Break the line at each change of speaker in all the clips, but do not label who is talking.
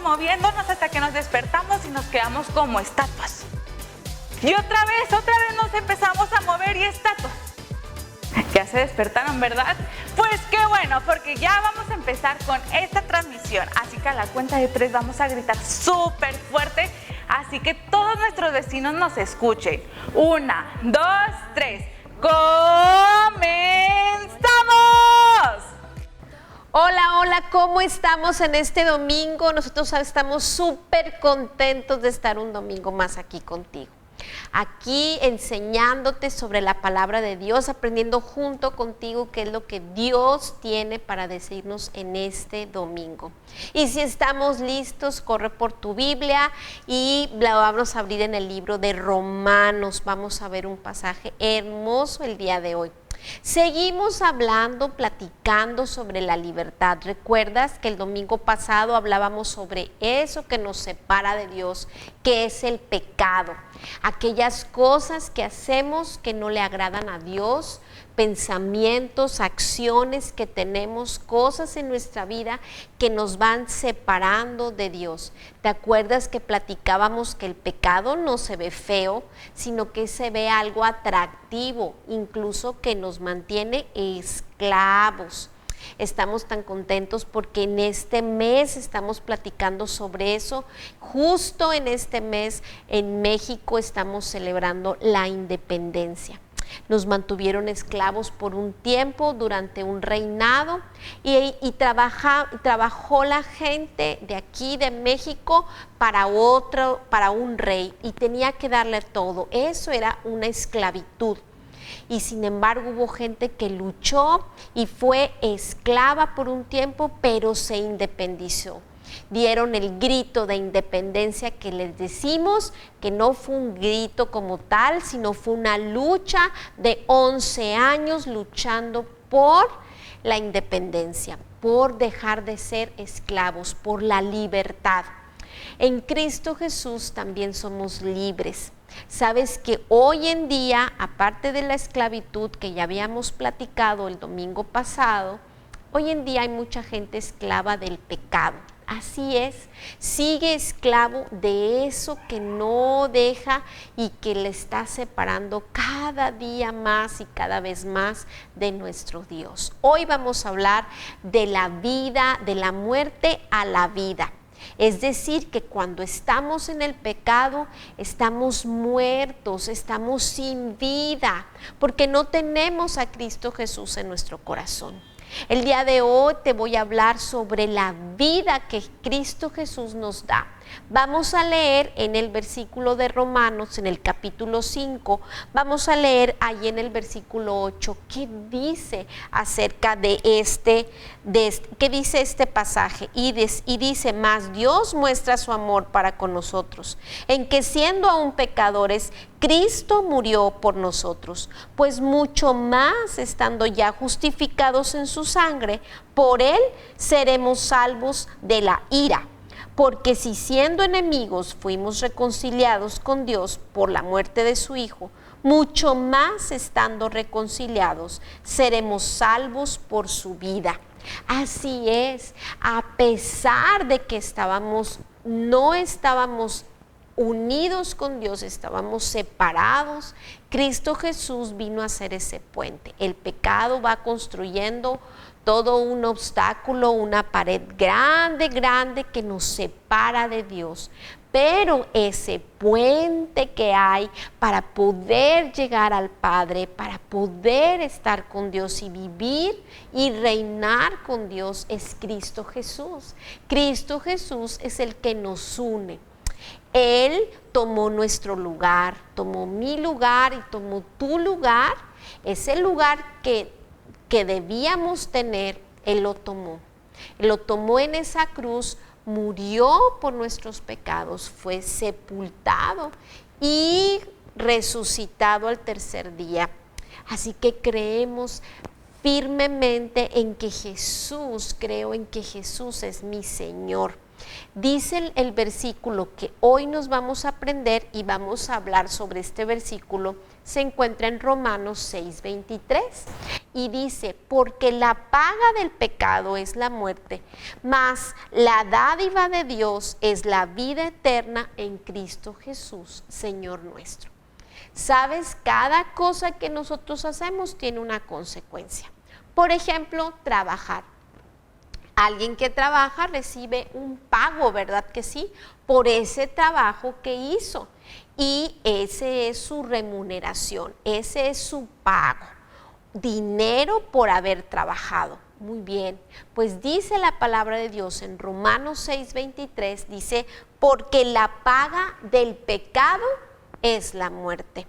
moviéndonos hasta que nos despertamos y nos quedamos como estatuas. Y otra vez nos empezamos a mover y estatuas. Ya se despertaron, ¿verdad? Pues qué bueno, porque ya vamos a empezar con esta transmisión. Así que a la cuenta de 3 vamos a gritar súper fuerte, así que todos nuestros vecinos nos escuchen. 1, 2, 3. ¡Comenzamos!
Hola, hola, ¿cómo estamos en este domingo? Nosotros estamos súper contentos de estar un domingo más aquí contigo. Aquí enseñándote sobre la palabra de Dios, aprendiendo junto contigo qué es lo que Dios tiene para decirnos en este domingo. Y si estamos listos, corre por tu Biblia y la vamos a abrir en el libro de Romanos. Vamos a ver un pasaje hermoso el día de hoy. Seguimos hablando, platicando sobre la libertad. ¿Recuerdas que el domingo pasado hablábamos sobre eso que nos separa de Dios, que es el pecado? Aquellas cosas que hacemos que no le agradan a Dios, pensamientos, acciones que tenemos, cosas en nuestra vida que nos van separando de Dios. ¿Te acuerdas que platicábamos que el pecado no se ve feo, sino que se ve algo atractivo, incluso que nos mantiene esclavos? Estamos tan contentos porque en este mes estamos platicando sobre eso. Justo en este mes en México estamos celebrando la independencia. Nos mantuvieron esclavos por un tiempo durante un reinado y trabajó la gente de aquí de México para un rey y tenía que darle todo. Eso era una esclavitud. Y sin embargo hubo gente que luchó y fue esclava por un tiempo, pero se independizó. Dieron el grito de independencia que les decimos, que no fue un grito como tal, sino fue una lucha de 11 años luchando por la independencia, por dejar de ser esclavos, por la libertad. En Cristo Jesús también somos libres. Sabes que hoy en día, aparte de la esclavitud que ya habíamos platicado el domingo pasado, hoy en día hay mucha gente esclava del pecado. Así es, sigue esclavo de eso que no deja y que le está separando cada día más y cada vez más de nuestro Dios. Hoy vamos a hablar de la vida, de la muerte a la vida. Es decir, que cuando estamos en el pecado, estamos muertos, estamos sin vida, porque no tenemos a Cristo Jesús en nuestro corazón. El día de hoy te voy a hablar sobre la vida que Cristo Jesús nos da. Vamos a leer en el versículo de Romanos, en el capítulo 5, vamos a leer ahí en el versículo 8, ¿qué dice acerca de qué dice este pasaje? Y dice, mas Dios muestra su amor para con nosotros, en que siendo aún pecadores, Cristo murió por nosotros, pues mucho más estando ya justificados en su sangre, por él seremos salvos de la ira. Porque si siendo enemigos fuimos reconciliados con Dios por la muerte de su Hijo, mucho más estando reconciliados seremos salvos por su vida. Así es, a pesar de que no estábamos unidos con Dios, estábamos separados, Cristo Jesús vino a hacer ese puente. El pecado va construyendo todo un obstáculo, una pared grande, grande que nos separa de Dios. Pero ese puente que hay para poder llegar al Padre, para poder estar con Dios y vivir y reinar con Dios es Cristo Jesús. Cristo Jesús es el que nos une. Él tomó nuestro lugar, tomó mi lugar y tomó tu lugar, ese lugar que debíamos tener, Él lo tomó en esa cruz, murió por nuestros pecados, fue sepultado y resucitado al tercer día. Así que creemos firmemente en que Jesús, creo en que Jesús es mi Señor. Dice el versículo que hoy nos vamos a aprender y vamos a hablar sobre este versículo, se encuentra en Romanos 6:23 y dice, porque la paga del pecado es la muerte, mas la dádiva de Dios es la vida eterna en Cristo Jesús, Señor nuestro. Sabes, cada cosa que nosotros hacemos tiene una consecuencia. Por ejemplo, trabajar. Alguien que trabaja recibe un pago, ¿verdad que sí? Por ese trabajo que hizo. Y ese es su remuneración, ese es su pago. Dinero por haber trabajado. Muy bien, pues dice la palabra de Dios en Romanos 6:23, dice, porque la paga del pecado es la muerte.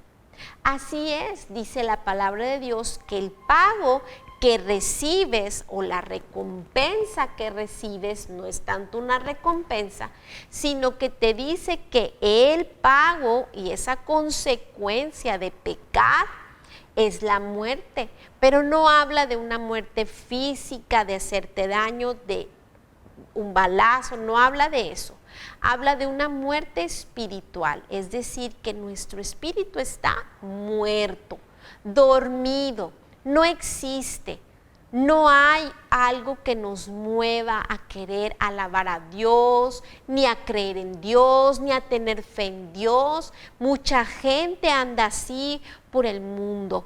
Así es, dice la palabra de Dios, que el pago que recibes o la recompensa que recibes no es tanto una recompensa, sino que te dice que el pago y esa consecuencia de pecar es la muerte, pero no habla de una muerte física, de hacerte daño, de un balazo, no habla de eso. Habla de una muerte espiritual, es decir, que nuestro espíritu está muerto, dormido, no existe. No hay algo que nos mueva a querer alabar a Dios, ni a creer en Dios, ni a tener fe en Dios. Mucha gente anda así por el mundo,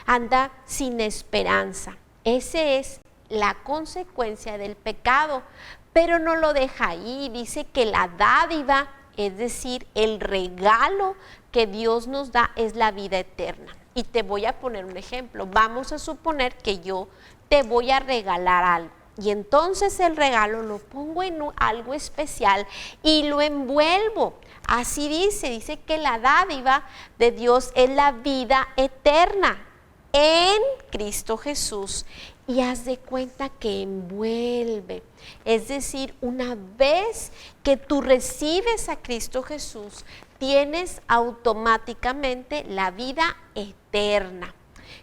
anda sin esperanza. Esa es la consecuencia del pecado, pero no lo deja ahí. Dice que la dádiva, es decir, el regalo que Dios nos da es la vida eterna. Y te voy a poner un ejemplo. Vamos a suponer que yo te voy a regalar algo y entonces el regalo lo pongo en algo especial y lo envuelvo. Así dice que la dádiva de Dios es la vida eterna en Cristo Jesús. Y haz de cuenta que envuelve, es decir, una vez que tú recibes a Cristo Jesús, tienes automáticamente la vida eterna.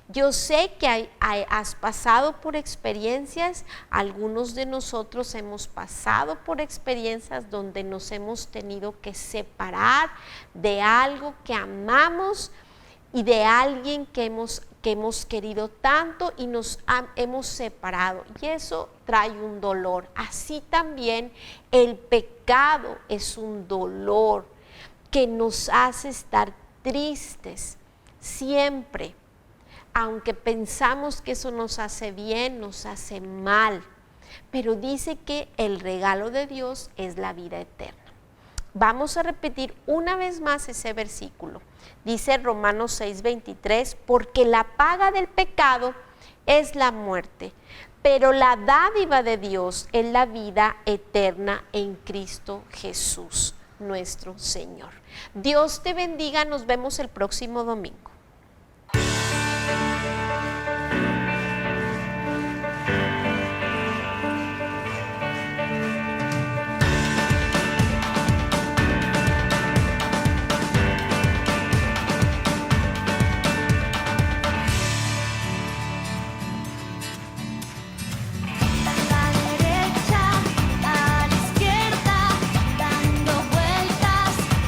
Yo sé que has pasado por experiencias, algunos de nosotros hemos pasado por experiencias donde nos hemos tenido que separar de algo que amamos y de alguien que hemos querido tanto y nos hemos separado, y eso trae un dolor. Así también el pecado es un dolor que nos hace estar tristes siempre. Aunque pensamos que eso nos hace bien, nos hace mal, pero dice que el regalo de Dios es la vida eterna. Vamos a repetir una vez más ese versículo. Dice Romanos 6:23, porque la paga del pecado es la muerte, pero la dádiva de Dios es la vida eterna en Cristo Jesús, nuestro Señor. Dios te bendiga, nos vemos el próximo domingo.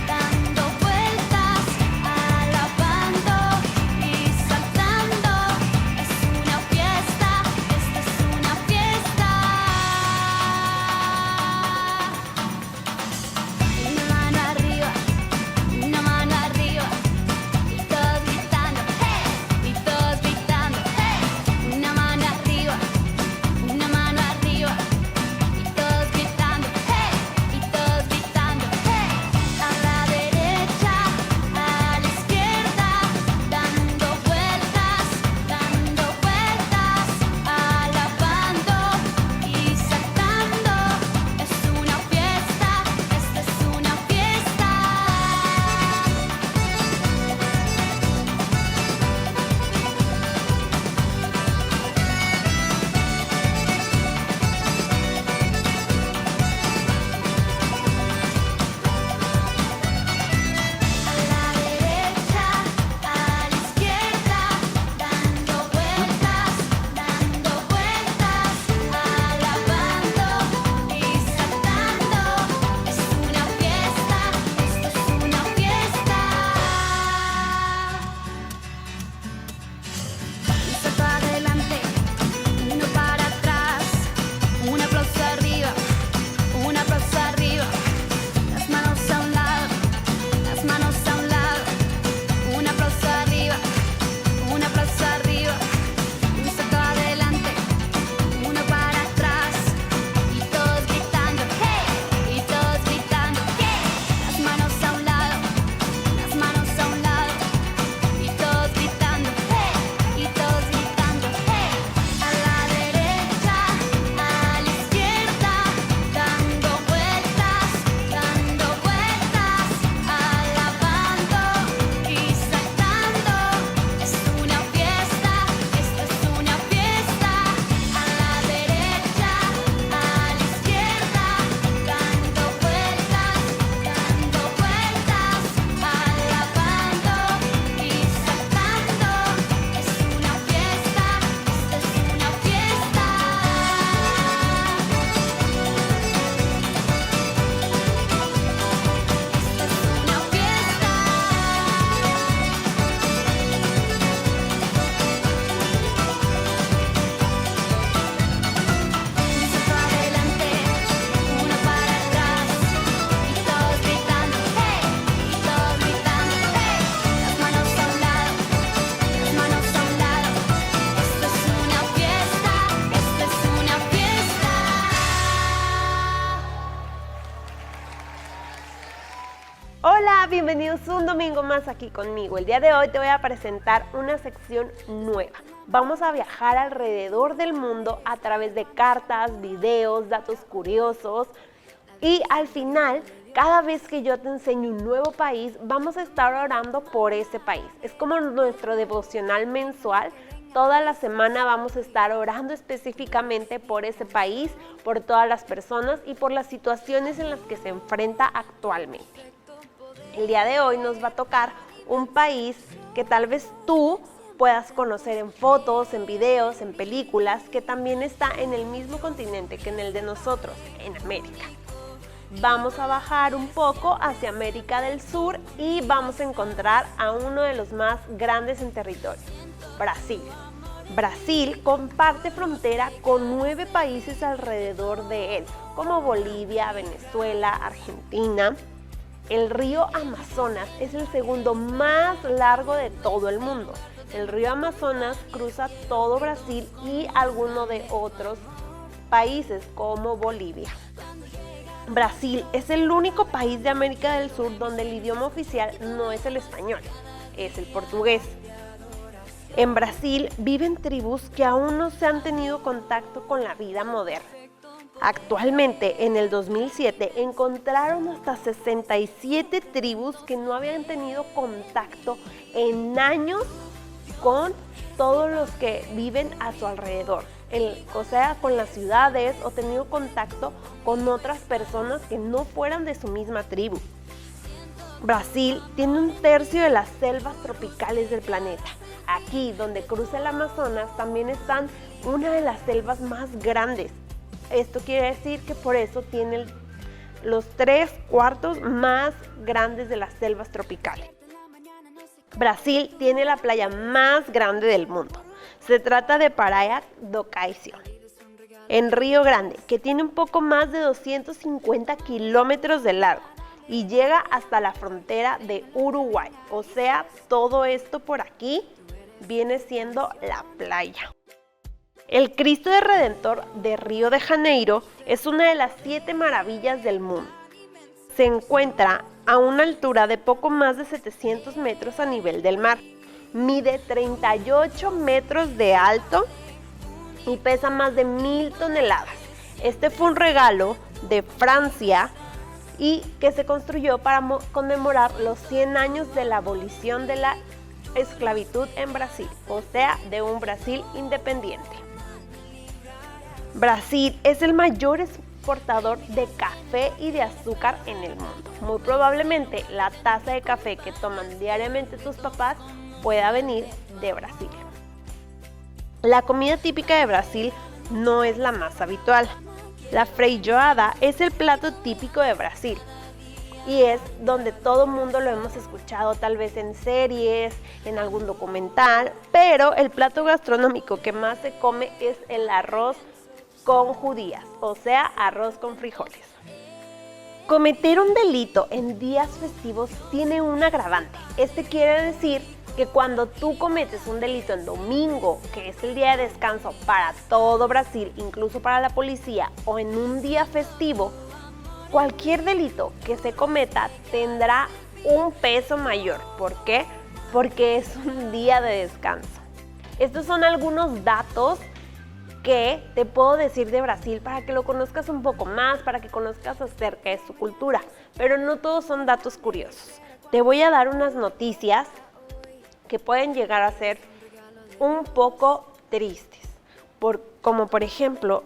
Dando vueltas, alabando. Hola, bienvenidos un domingo más aquí conmigo. El día de hoy te voy a presentar una sección nueva. Vamos a viajar alrededor del mundo a través de cartas, videos, datos curiosos y al final, cada vez que yo te enseño un nuevo país, vamos a estar orando por ese país. Es como nuestro devocional mensual. Toda la semana vamos a estar orando específicamente por ese país, por todas las personas y por las situaciones en las que se enfrenta actualmente. El día de hoy nos va a tocar un país que tal vez tú puedas conocer en fotos, en videos, en películas, que también está en el mismo continente que en el de nosotros, en América. Vamos a bajar un poco hacia América del Sur y vamos a encontrar a uno de los más grandes en territorio, Brasil. Brasil comparte frontera con 9 países alrededor de él, como Bolivia, Venezuela, Argentina. El río Amazonas es el segundo más largo de todo el mundo. El río Amazonas cruza todo Brasil y algunos de otros países como Bolivia. Brasil es el único país de América del Sur donde el idioma oficial no es el español, es el portugués. En Brasil viven tribus que aún no se han tenido contacto con la vida moderna. Actualmente, en el 2007, encontraron hasta 67 tribus que no habían tenido contacto en años con todos los que viven a su alrededor. O sea, con las ciudades o tenido contacto con otras personas que no fueran de su misma tribu. Brasil tiene 1/3 de las selvas tropicales del planeta. Aquí, donde cruza el Amazonas, también están una de las selvas más grandes. Esto quiere decir que por eso tiene los 3/4 más grandes de las selvas tropicales. Brasil tiene la playa más grande del mundo. Se trata de Praia do Cais, en Río Grande, que tiene un poco más de 250 kilómetros de largo y llega hasta la frontera de Uruguay. O sea, todo esto por aquí viene siendo la playa. El Cristo de Redentor de Río de Janeiro es una de las 7 maravillas del mundo. Se encuentra a una altura de poco más de 700 metros a nivel del mar. Mide 38 metros de alto y pesa más de 1000 toneladas. Este fue un regalo de Francia y que se construyó para conmemorar los 100 años de la abolición de la esclavitud en Brasil, o sea, de un Brasil independiente. Brasil es el mayor exportador de café y de azúcar en el mundo. Muy probablemente la taza de café que toman diariamente tus papás pueda venir de Brasil. La comida típica de Brasil no es la más habitual. La feijoada es el plato típico de Brasil y es donde todo el mundo lo hemos escuchado, tal vez en series, en algún documental, pero el plato gastronómico que más se come es el arroz con judías, o sea, arroz con frijoles. Cometer un delito en días festivos tiene un agravante. Este quiere decir que cuando tú cometes un delito en domingo, que es el día de descanso para todo Brasil, incluso para la policía, o en un día festivo, cualquier delito que se cometa tendrá un peso mayor. ¿Por qué? Porque es un día de descanso. Estos son algunos datos que te puedo decir de Brasil para que lo conozcas un poco más, para que conozcas acerca de su cultura, pero no todos son datos curiosos. Te voy a dar unas noticias que pueden llegar a ser un poco tristes, como por ejemplo,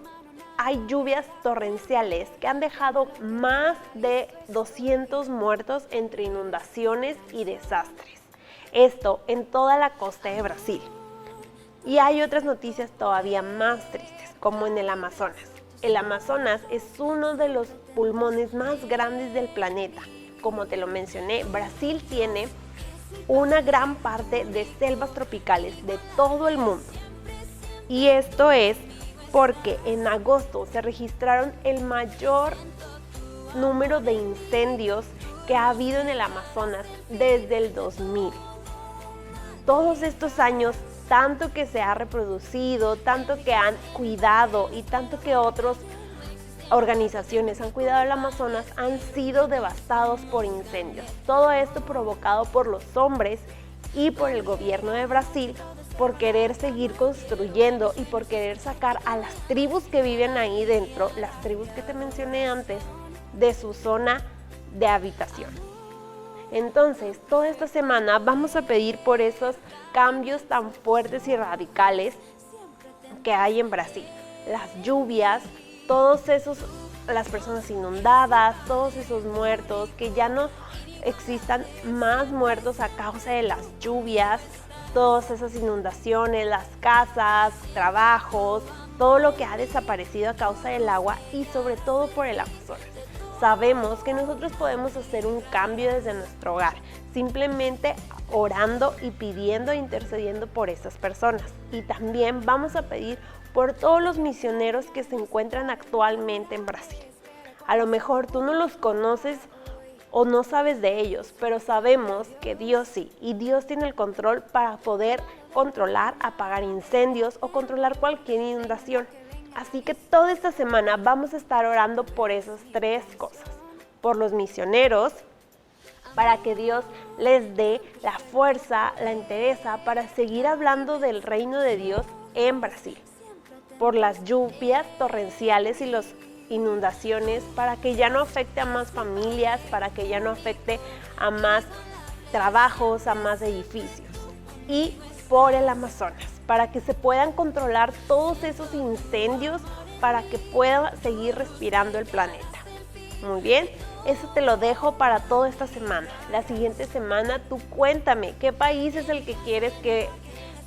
hay lluvias torrenciales que han dejado más de 200 muertos entre inundaciones y desastres. Esto en toda la costa de Brasil. Y hay otras noticias todavía más tristes, como en el Amazonas. El Amazonas es uno de los pulmones más grandes del planeta. Como te lo mencioné, Brasil tiene una gran parte de selvas tropicales de todo el mundo. Y esto es porque en agosto se registraron el mayor número de incendios que ha habido en el Amazonas desde el 2000. Todos estos años, tanto que se ha reproducido, tanto que han cuidado y tanto que otros organizaciones han cuidado el Amazonas han sido devastados por incendios. Todo esto provocado por los hombres y por el gobierno de Brasil, por querer seguir construyendo y por querer sacar a las tribus que viven ahí dentro, las tribus que te mencioné antes, de su zona de habitación. Entonces, toda esta semana vamos a pedir por esos cambios tan fuertes y radicales que hay en Brasil. Las lluvias, las personas inundadas, todos esos muertos, que ya no existan más muertos a causa de las lluvias, todas esas inundaciones, las casas, trabajos, todo lo que ha desaparecido a causa del agua y sobre todo por el Amazonas. Sabemos que nosotros podemos hacer un cambio desde nuestro hogar, simplemente orando y pidiendo e intercediendo por esas personas. Y también vamos a pedir por todos los misioneros que se encuentran actualmente en Brasil. A lo mejor tú no los conoces o no sabes de ellos, pero sabemos que Dios sí, y Dios tiene el control para poder controlar, apagar incendios o controlar cualquier inundación. Así que toda esta semana vamos a estar orando por esas tres cosas. Por los misioneros, para que Dios les dé la fuerza, la entereza para seguir hablando del reino de Dios en Brasil. Por las lluvias torrenciales y las inundaciones, para que ya no afecte a más familias, para que ya no afecte a más trabajos, a más edificios. Y por el Amazonas, para que se puedan controlar todos esos incendios, para que pueda seguir respirando el planeta. Muy bien, eso te lo dejo para toda esta semana. La siguiente semana tú cuéntame qué país es el que quieres que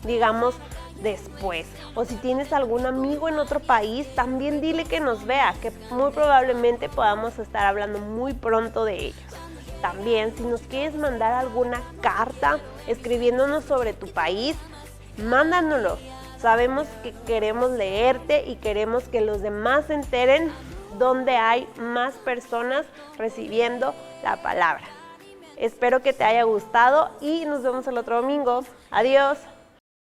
digamos después. O si tienes algún amigo en otro país, también dile que nos vea, que muy probablemente podamos estar hablando muy pronto de ellos. También, si nos quieres mandar alguna carta escribiéndonos sobre tu país, mándanoslo. Sabemos que queremos leerte y queremos que los demás se enteren donde hay más personas recibiendo la palabra. Espero que te haya gustado y nos vemos el otro domingo. Adiós.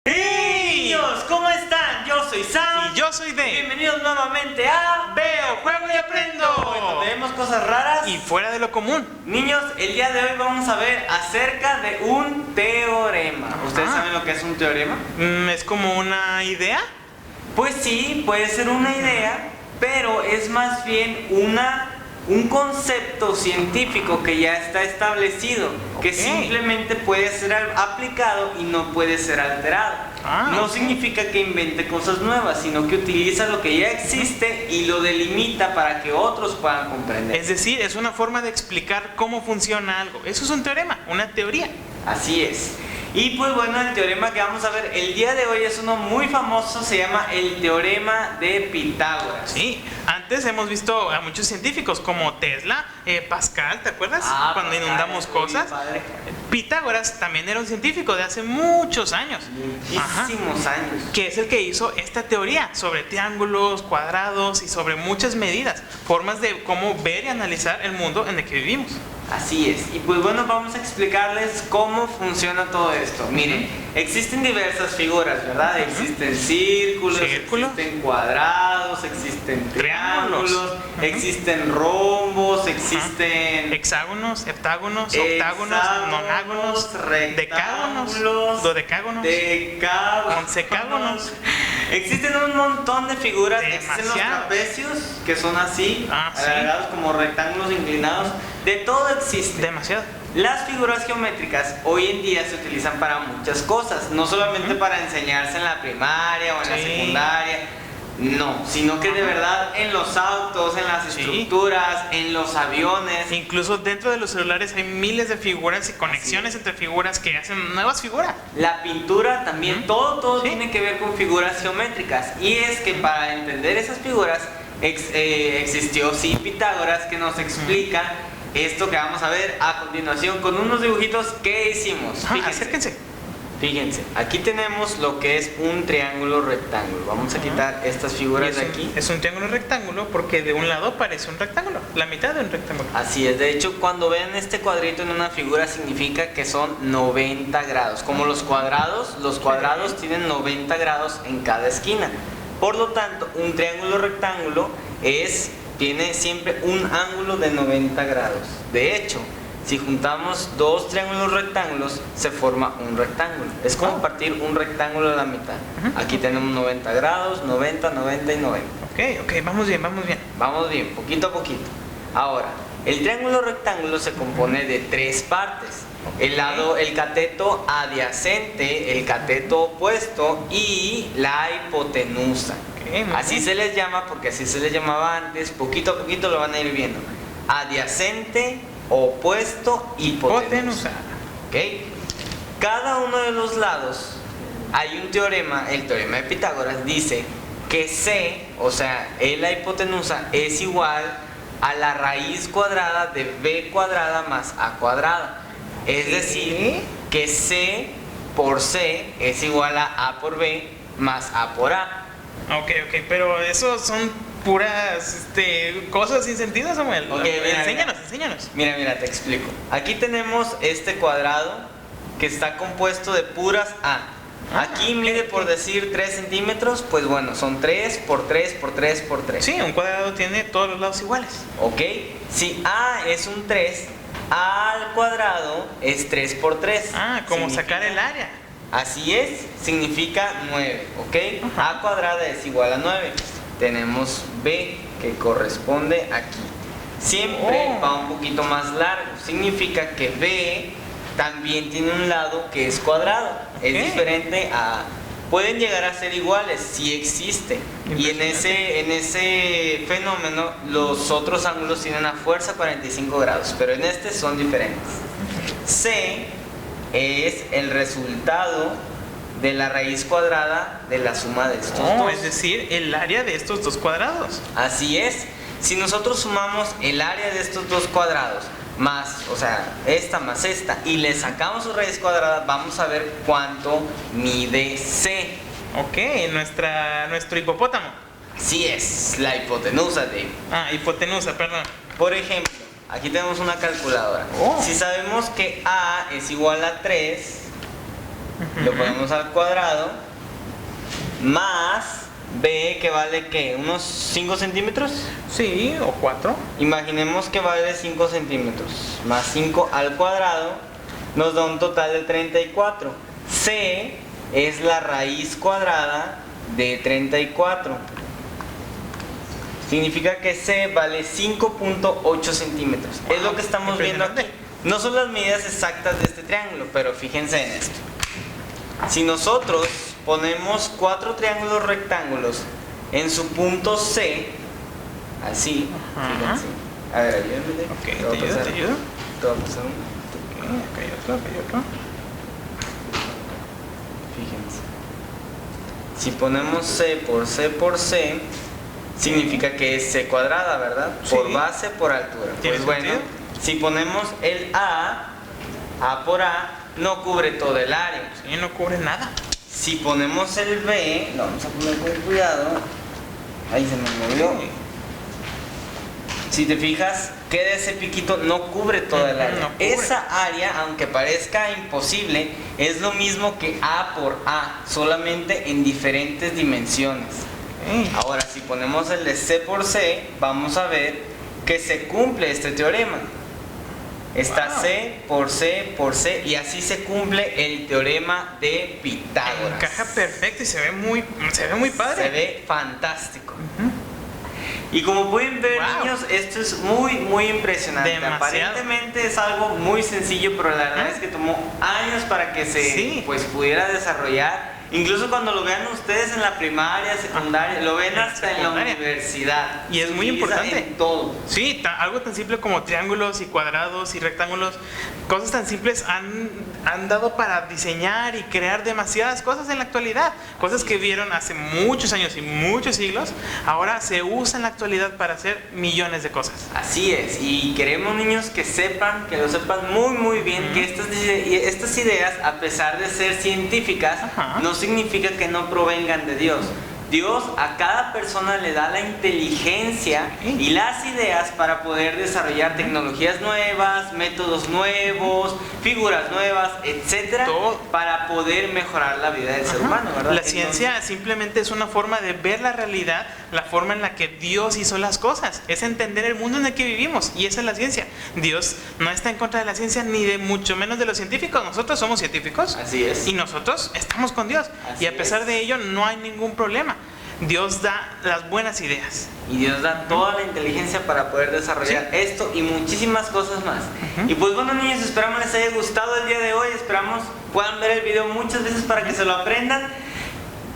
Niños, ¿cómo están? Yo soy Sam.
Y yo soy Dave.
Bienvenidos nuevamente a
Veo, juego y aprendo.
donde vemos cosas raras
Y fuera de lo común.
Niños, el día de hoy vamos a ver acerca de un teorema. ¿Ustedes saben lo que es un teorema?
¿Es como una idea?
Pues sí, puede ser una idea, pero es más bien un concepto científico que ya está establecido, que simplemente puede ser aplicado y no puede ser alterado. No significa que invente cosas nuevas, sino que utiliza lo que ya existe y lo delimita para que otros puedan comprender.
Es decir, es una forma de explicar cómo funciona algo. Eso es un teorema, una teoría.
Así es. Y pues bueno, el teorema que vamos a ver el día de hoy es uno muy famoso, se llama el teorema de Pitágoras.
Sí, antes hemos visto a muchos científicos como Tesla, Pascal, ¿te acuerdas? Cuando
Pascal,
inundamos cosas.
padre.
Pitágoras también era un científico de hace muchos años.
Muchísimos años.
Que es el que hizo esta teoría sobre triángulos, cuadrados y sobre muchas medidas, formas de cómo ver y analizar el mundo en el que vivimos.
Así es, y pues bueno, vamos a explicarles cómo funciona todo esto. Miren, existen diversas figuras, ¿verdad? Existen círculos, existen cuadrados, existen triángulos, existen rombos, existen
hexágonos, heptágonos, octágonos, nonágonos, decágonos, dodecágonos, oncecágonos.
Existen un montón de figuras.
Demasiados.
Existen los trapecios, que son así,
sí.
alargados como rectángulos inclinados. De todo existe.
Demasiado.
Las figuras geométricas hoy en día se utilizan para muchas cosas, no solamente para enseñarse en la primaria o en la secundaria, no, sino que de verdad en los autos, en las estructuras, en los aviones.
Incluso dentro de los celulares hay miles de figuras y conexiones entre figuras que hacen nuevas figuras.
La pintura también, todo tiene que ver con figuras geométricas. Y es que para entender esas figuras existió Pitágoras, que nos explica esto que vamos a ver a continuación con unos dibujitos que hicimos. Fíjense, aquí tenemos lo que es un triángulo rectángulo. Vamos a quitar estas figuras de aquí.
Es un triángulo rectángulo porque de un lado parece un rectángulo, la mitad de un rectángulo.
Así es, de hecho cuando ven este cuadrito en una figura significa que son 90 grados. Como los cuadrados tienen 90 grados en cada esquina. Por lo tanto, un triángulo rectángulo es tiene siempre un ángulo de 90 grados. De hecho, si juntamos dos triángulos rectángulos, se forma un rectángulo. Es como partir un rectángulo a la mitad. Aquí tenemos 90 grados, 90, 90 y 90.
Ok, vamos bien, vamos bien.
Vamos bien, poquito a poquito. Ahora, el triángulo rectángulo se compone de tres partes. El cateto adyacente, el cateto opuesto y la hipotenusa. Así se les llama porque así se les llamaba antes. Poquito a poquito lo van a ir viendo. Adyacente, opuesto, hipotenusa. ¿Ok? Cada uno de los lados hay un teorema, el teorema de Pitágoras dice que C, o sea, la hipotenusa es igual a la raíz cuadrada de B cuadrada más A cuadrada. Es decir, que C por C es igual a por B más A por A.
Ok, pero eso son puras cosas sin sentido, Samuel.
Okay,
enséñanos.
Mira, te explico. Aquí tenemos este cuadrado que está compuesto de puras A. Aquí mide por decir 3 centímetros, pues bueno, son 3 por 3 por 3 por 3.
Sí, un cuadrado tiene todos los lados iguales.
Ok, si A es un 3, A al cuadrado es 3 por 3.
Como sacar el área.
Así es, significa 9, ¿ok? A cuadrada es igual a 9. Tenemos B, que corresponde aquí. Siempre va un poquito más largo. Significa que B también tiene un lado que es cuadrado. Es diferente a... Pueden llegar a ser iguales, sí existe. Y en ese fenómeno los otros ángulos tienen a fuerza 45 grados. Pero en este son diferentes. C es el resultado de la raíz cuadrada de la suma de estos dos.
Es decir, el área de estos dos cuadrados.
Así es. Si nosotros sumamos el área de estos dos cuadrados más, o sea, esta más esta, y le sacamos su raíz cuadrada, vamos a ver cuánto mide C.
Ok, nuestro hipopótamo.
Así es, la hipotenusa, Dave.
Hipotenusa, perdón.
Por ejemplo, aquí tenemos una calculadora. Si sabemos que A es igual a 3, lo ponemos al cuadrado, más B, que vale, ¿qué? ¿Unos 5 centímetros?
Sí, o 4.
Imaginemos que vale 5 centímetros. Más 5 al cuadrado nos da un total de 34. C es la raíz cuadrada de 34. Significa que C vale 5.8 centímetros. Es lo que estamos viendo aquí. No son las medidas exactas de este triángulo, pero fíjense en esto. Si nosotros ponemos 4 triángulos rectángulos en su punto C, así, fíjense. A ver, ayúdame.
Ok, te ayudo.
Te voy a pasar uno.
Ok, otro.
Fíjense. Si ponemos C por C por C, significa que es C cuadrada, ¿verdad?
Sí.
Por base, por altura.
¿Tiene
Pues bueno,
sentido?
si ponemos el A por A, no cubre todo el área.
Sí, no cubre nada.
Si ponemos el B, lo vamos a poner con cuidado. Ahí se me movió. Si te fijas, queda ese piquito, no cubre toda el área.
No cubre.
Esa área, aunque parezca imposible, es lo mismo que A por A, solamente en diferentes dimensiones. Ahora, si ponemos el de C por C, vamos a ver que se cumple este teorema. Está C por C por C, y así se cumple el teorema de Pitágoras.
Encaja perfecto y se ve muy padre.
Se ve fantástico. Y como pueden ver, niños, esto es muy impresionante.
Demasiado.
Aparentemente es algo muy sencillo, pero la verdad es que tomó años para que se pudiera desarrollar. Incluso cuando lo vean ustedes en la primaria, secundaria, lo ven hasta en la universidad.
Y es muy importante.
En todo.
Sí, algo tan simple como triángulos y cuadrados y rectángulos, cosas tan simples han dado para diseñar y crear demasiadas cosas en la actualidad. Cosas que vieron hace muchos años y muchos siglos, ahora se usan en la actualidad para hacer millones de cosas.
Así es, y queremos, niños, que lo sepan muy bien, que estas ideas, a pesar de ser científicas, no significa que no provengan de Dios. Dios a cada persona le da la inteligencia y las ideas para poder desarrollar tecnologías nuevas, métodos nuevos, figuras nuevas, etcétera,
Todo.
para poder mejorar la vida del ser humano, ¿verdad?
La ciencia simplemente es una forma de ver la realidad, la forma en la que Dios hizo las cosas. Es entender el mundo en el que vivimos, y esa es la ciencia. Dios no está en contra de la ciencia, ni de mucho menos de los científicos. Nosotros somos científicos.
Así es.
Y nosotros estamos con Dios.
Así
y a pesar
es.
de ello no hay ningún problema. Dios da las buenas ideas.
Y Dios da toda la inteligencia para poder desarrollar esto y muchísimas cosas más. Y pues bueno, niños, esperamos les haya gustado el día de hoy. Esperamos puedan ver el video muchas veces para que se lo aprendan.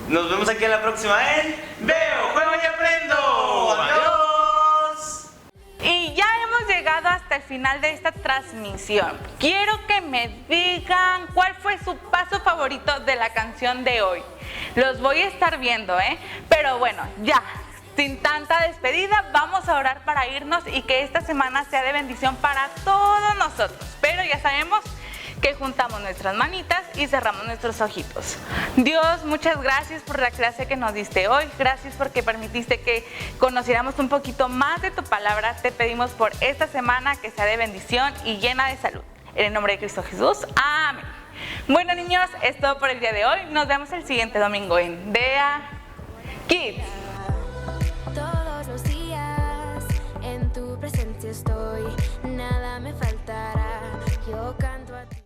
Nos vemos aquí en la próxima en Veo, Juego y Aprendo. ¡Adiós!
Y ya hemos llegado hasta el final de esta transmisión. Quiero que me digan cuál fue su paso favorito de la canción de hoy. Los voy a estar viendo, ¿eh? Pero bueno, ya, sin tanta despedida, vamos a orar para irnos y que esta semana sea de bendición para todos nosotros. Pero ya sabemos que juntamos nuestras manitas y cerramos nuestros ojitos. Dios, muchas gracias por la clase que nos diste hoy. Gracias porque permitiste que conociéramos un poquito más de tu palabra. Te pedimos por esta semana que sea de bendición y llena de salud. En el nombre de Cristo Jesús. Amén. Bueno, niños, es todo por el día de hoy. Nos vemos el siguiente domingo en DEA Kids.
Todos los días en tu presencia estoy, nada